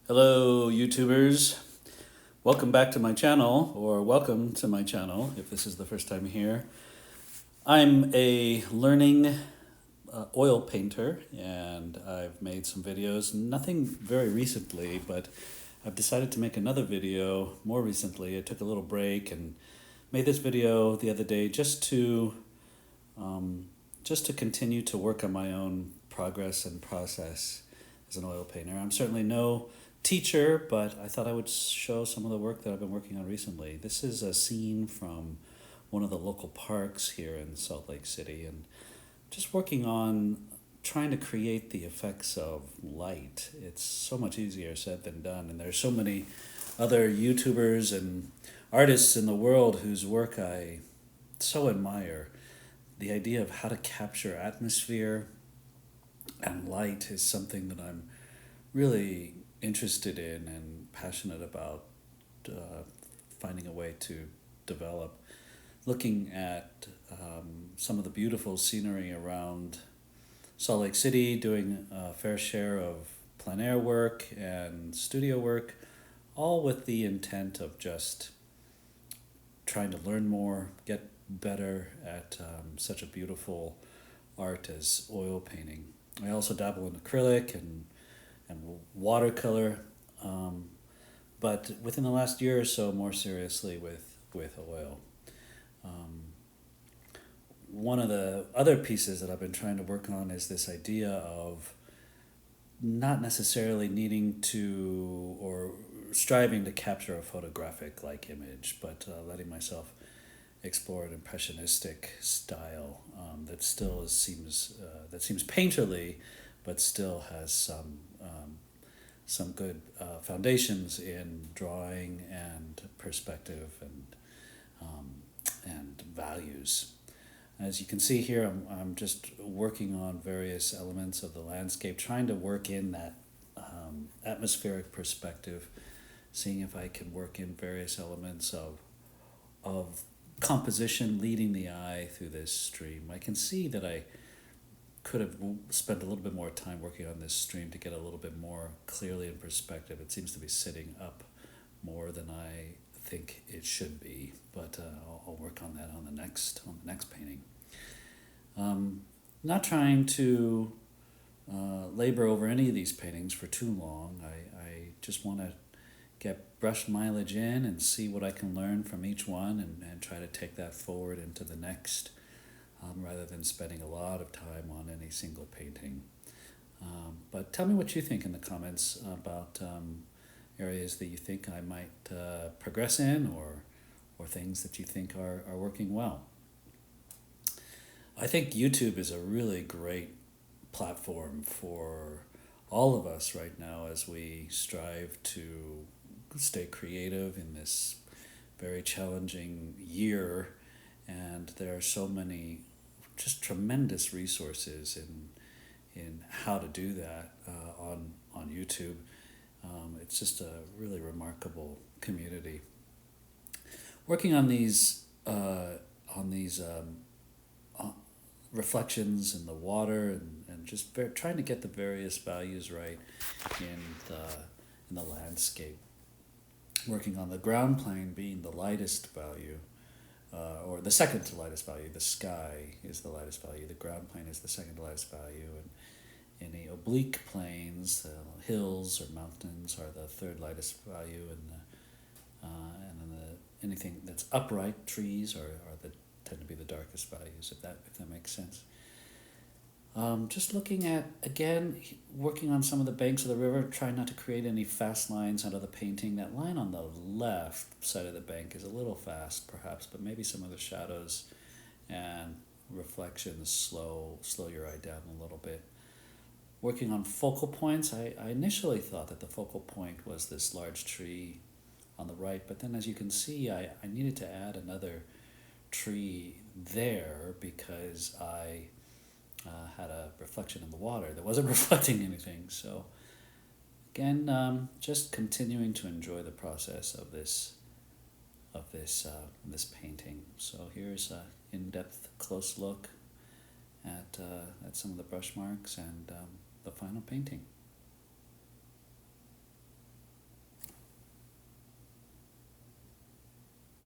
Hello, YouTubers. Welcome back to my channel, or welcome to my channel if this is the first time here. I'm a learning oil painter, and I've made some videos, nothing very recently, but I've decided to make another video more recently. I took a little break and made this video the other day just to continue to work on my own progress and process as an oil painter. I'm certainly no teacher, but I thought I would show some of the work that I've been working on recently. This is a scene from one of the local parks here in Salt Lake City, and just working on trying to create the effects of light. It's so much easier said than done, and there's so many other YouTubers and artists in the world whose work I so admire. The idea of how to capture atmosphere and light is something that I'm really interested in and passionate about finding a way to develop. Looking at some of the beautiful scenery around Salt Lake City, doing a fair share of plein air work and studio work, all with the intent of just trying to learn more, get better at such a beautiful art as oil painting. I also dabble in acrylic and watercolor, but within the last year or so, more seriously with oil. One of the other pieces that I've been trying to work on is this idea of not necessarily needing to or striving to capture a photographic-like image, but letting myself explore an impressionistic style that still seems painterly, but still has some good foundations in drawing and perspective and values. As you can see here, I'm just working on various elements of the landscape, trying to work in that atmospheric perspective, seeing if I can work in various elements of composition leading the eye through this stream. I can see that I could have spent a little bit more time working on this stream to get a little bit more clearly in perspective. It seems to be sitting up more than I think it should be, but I'll work on that on the next painting. Not trying to labor over any of these paintings for too long. I just want to get brush mileage in and see what I can learn from each one and try to take that forward into the next, rather than spending a lot of time on any single painting. But tell me what you think in the comments about areas that you think I might progress in, or things that you think are working well. I think YouTube is a really great platform for all of us right now as we strive to stay creative in this very challenging year, and there are so many just tremendous resources in how to do that on YouTube. It's just a really remarkable community. Working on these reflections in the water and just trying to get the various values right in the landscape. Working on the ground plane being the lightest value, or the second to lightest value. The sky is the lightest value. The ground plane is the second to lightest value, and in the oblique planes, hills or mountains are the third lightest value, and then anything that's upright, trees, tend to be the darkest values. If that makes sense. Just looking at, again, working on some of the banks of the river, trying not to create any fast lines out of the painting. That line on the left side of the bank is a little fast, perhaps, but maybe some of the shadows and reflections slow your eye down a little bit. Working on focal points, I initially thought that the focal point was this large tree on the right, but then as you can see, I needed to add another tree there because I had a reflection in the water that wasn't reflecting anything. So again, just continuing to enjoy the process of this painting. So here's an in-depth close look at some of the brush marks and the final painting.